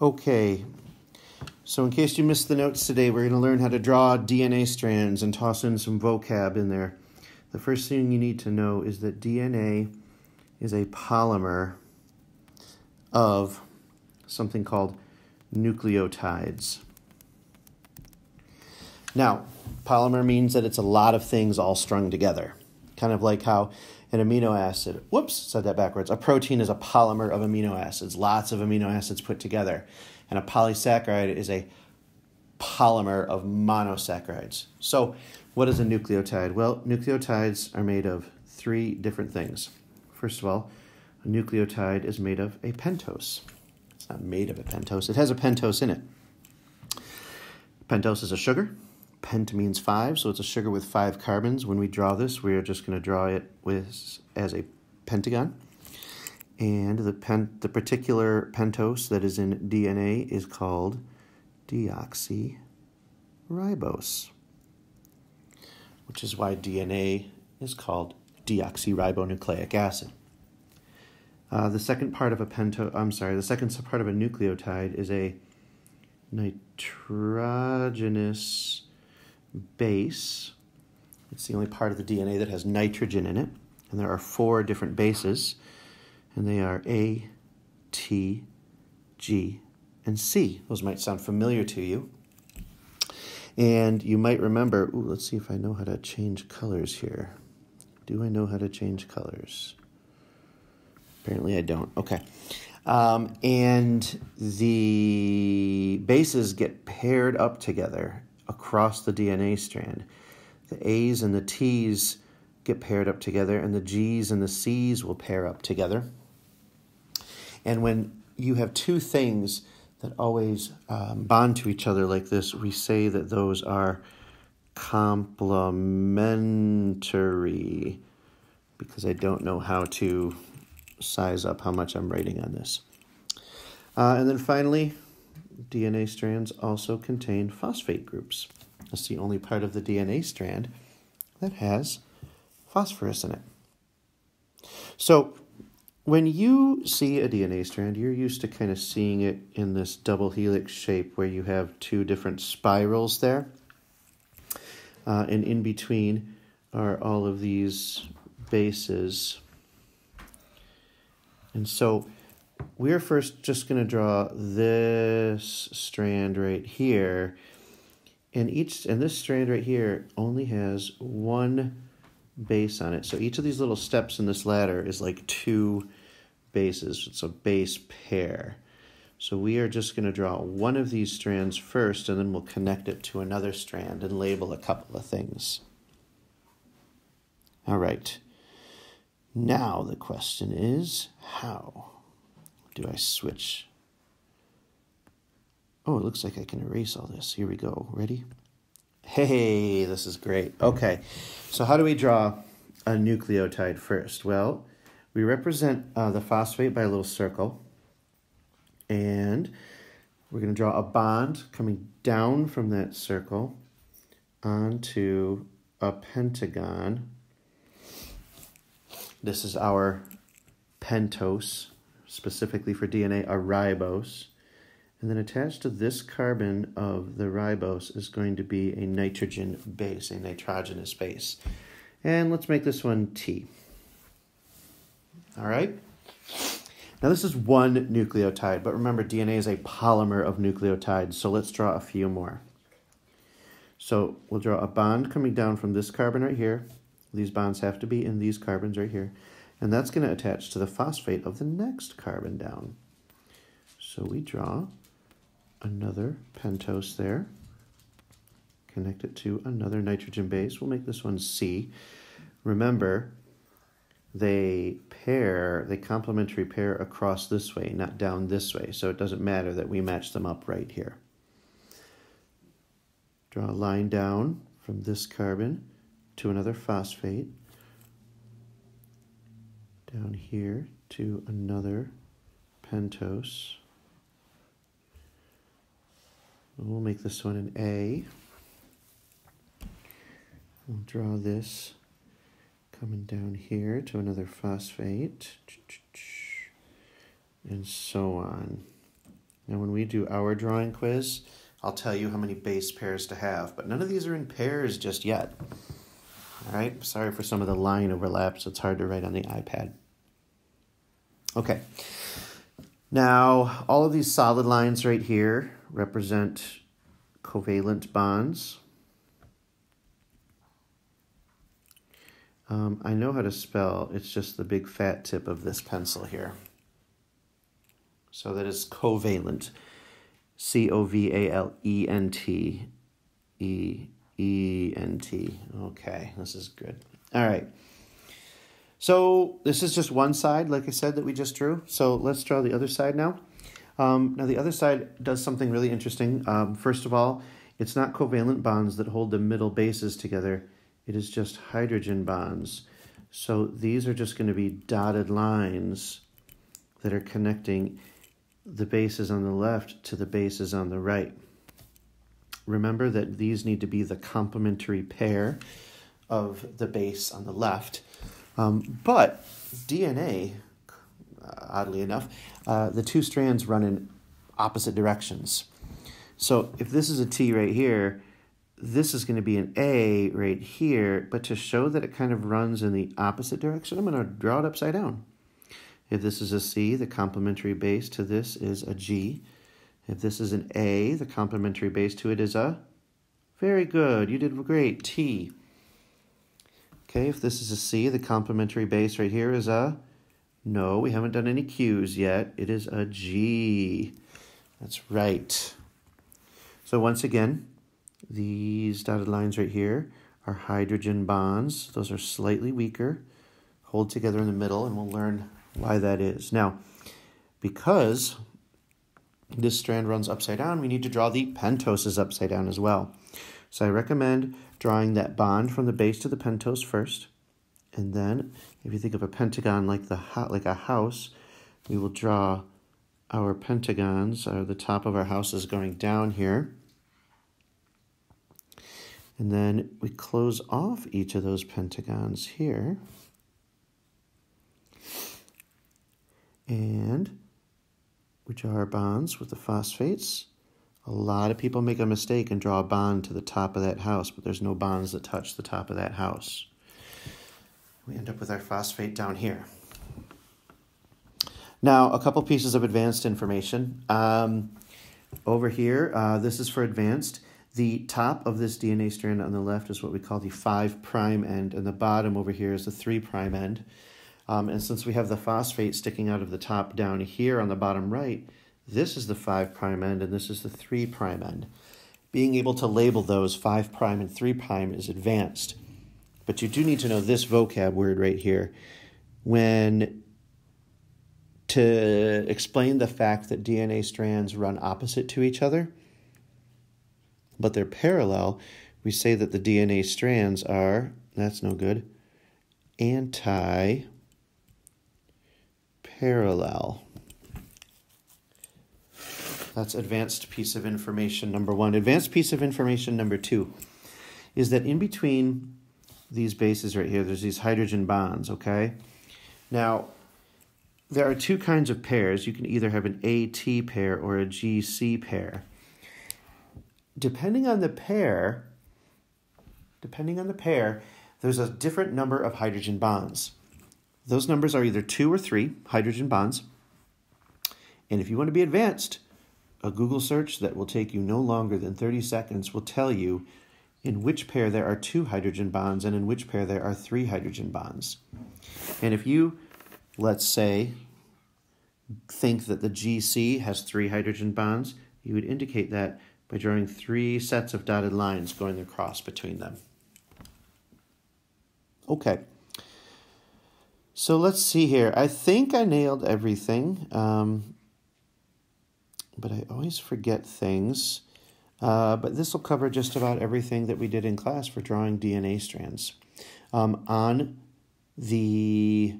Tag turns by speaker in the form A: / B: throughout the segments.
A: Okay, so in case you missed the notes today, we're going to learn how to draw DNA strands and toss in some vocab in there. The first thing you need to know is that DNA is a polymer of something called nucleotides. Now, polymer means that it's a lot of things all strung together. Kind of like how an amino acid, said that backwards. A protein is a polymer of amino acids, lots of amino acids put together. And a polysaccharide is a polymer of monosaccharides. So what is a nucleotide? Well, nucleotides are made of three different things. First of all, a nucleotide is made of a pentose. It's not made of a pentose. It has a pentose in it. Pentose is a sugar. Pent means 5, so it's a sugar with 5 carbons. When we draw this, we are just going to draw it as a pentagon. And the particular pentose that is in DNA is called deoxyribose, which is why DNA is called deoxyribonucleic acid. The second part of a nucleotide is a nitrogenous base. It's the only part of the DNA that has nitrogen in it. And there are 4 different bases, and they are A, T, G, and C. Those might sound familiar to you. And you might remember, let's see if I know how to change colors here. Do I know how to change colors? Apparently I don't. Okay. And the bases get paired up together across the DNA strand. The A's and the T's get paired up together, and the G's and the C's will pair up together. And when you have 2 things that always bond to each other like this, we say that those are complementary, because I don't know how to size up how much I'm writing on this. And then finally, DNA strands also contain phosphate groups. That's the only part of the DNA strand that has phosphorus in it. So when you see a DNA strand, you're used to kind of seeing it in this double helix shape where you have 2 different spirals there. And in between are all of these bases. And so we're first just going to draw this strand right here. And this strand right here only has 1 base on it. So each of these little steps in this ladder is like 2 bases. It's a base pair. So we are just going to draw one of these strands first, and then we'll connect it to another strand and label a couple of things. All right. Now the question is, how do I switch? Oh, it looks like I can erase all this. Here we go. Ready? Hey, this is great. Okay, so how do we draw a nucleotide first? Well, we represent the phosphate by a little circle, and we're going to draw a bond coming down from that circle onto a pentagon. This is our pentose, specifically for DNA, a ribose. And then attached to this carbon of the ribose is going to be a nitrogen base, a nitrogenous base. And let's make this one T. All right? Now this is one nucleotide, but remember DNA is a polymer of nucleotides, so let's draw a few more. So we'll draw a bond coming down from this carbon right here. These bonds have to be in these carbons right here. And that's going to attach to the phosphate of the next carbon down. So we draw another pentose there. Connect it to another nitrogen base. We'll make this one C. Remember, they complementary pair across this way, not down this way. So it doesn't matter that we match them up right here. Draw a line down from this carbon to another phosphate. Down here to another pentose. We'll make this one an A. We'll draw this coming down here to another phosphate, and so on. And when we do our drawing quiz, I'll tell you how many base pairs to have, but none of these are in pairs just yet. All right, sorry for some of the line overlaps. It's hard to write on the iPad. Okay, now all of these solid lines right here represent covalent bonds. I know how to spell, it's just the big fat tip of this pencil here. So that is covalent. C-O-V-A-L-E-N-T. E-E-N-T. Okay, this is good. All right. So this is just one side, like I said, that we just drew. So let's draw the other side now. Now the other side does something really interesting. First of all, it's not covalent bonds that hold the middle bases together. It is just hydrogen bonds. So these are just going to be dotted lines that are connecting the bases on the left to the bases on the right. Remember that these need to be the complementary pair of the base on the left. But DNA, oddly enough, the two strands run in opposite directions. So if this is a T right here, this is going to be an A right here, but to show that it kind of runs in the opposite direction, I'm going to draw it upside down. If this is a C, the complementary base to this is a G. If this is an A, the complementary base to it is a, very good, you did great, T. Okay, if this is a C, the complementary base right here is a, no, we haven't done any Q's yet, it is a G. That's right. So once again, these dotted lines right here are hydrogen bonds. Those are slightly weaker, hold together in the middle, and we'll learn why that is. Now, because this strand runs upside down, we need to draw the pentoses upside down as well. So I recommend drawing that bond from the base to the pentose first. And then, if you think of a pentagon like a house, we will draw our pentagons, or the top of our house is going down here. And then we close off each of those pentagons here. And we draw our bonds with the phosphates. A lot of people make a mistake and draw a bond to the top of that house, but there's no bonds that touch the top of that house. We end up with our phosphate down here. Now, a couple pieces of advanced information. Over here, this is for advanced. The top of this DNA strand on the left is what we call the 5' end, and the bottom over here is the 3' end. And since we have the phosphate sticking out of the top down here on the bottom right, this is the 5' end and this is the 3' end. Being able to label those 5' and 3' is advanced. But you do need to know this vocab word right here to explain the fact that DNA strands run opposite to each other, but they're parallel. We say that the DNA strands are, that's no good, anti-parallel. That's advanced piece of information number one. Advanced piece of information number two is that in between these bases right here, there's these hydrogen bonds, okay? Now, there are two kinds of pairs. You can either have an AT pair or a GC pair. Depending on the pair, there's a different number of hydrogen bonds. Those numbers are either 2 or 3 hydrogen bonds. And if you want to be advanced, a Google search that will take you no longer than 30 seconds will tell you in which pair there are 2 hydrogen bonds and in which pair there are 3 hydrogen bonds. And if you, let's say, think that the GC has 3 hydrogen bonds, you would indicate that by drawing 3 sets of dotted lines going across between them. Okay. So let's see here. I think I nailed everything, but I always forget things. But this will cover just about everything that we did in class for drawing DNA strands. On the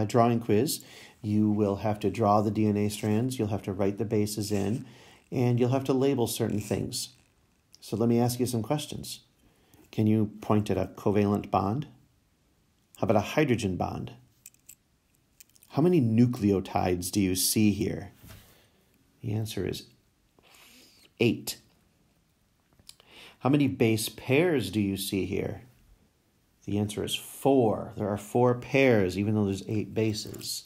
A: drawing quiz, you will have to draw the DNA strands, you'll have to write the bases in, and you'll have to label certain things. So let me ask you some questions. Can you point at a covalent bond? How about a hydrogen bond? How many nucleotides do you see here? The answer is 8. How many base pairs do you see here? The answer is 4. There are 4 pairs, even though there's 8 bases.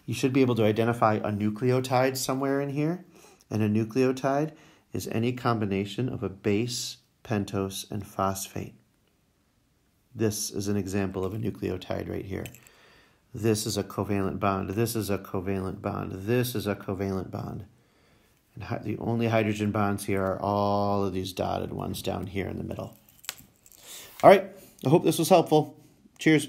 A: You should be able to identify a nucleotide somewhere in here. And a nucleotide is any combination of a base, pentose, and phosphate. This is an example of a nucleotide right here. This is a covalent bond. This is a covalent bond. This is a covalent bond. And the only hydrogen bonds here are all of these dotted ones down here in the middle. All right, I hope this was helpful. Cheers.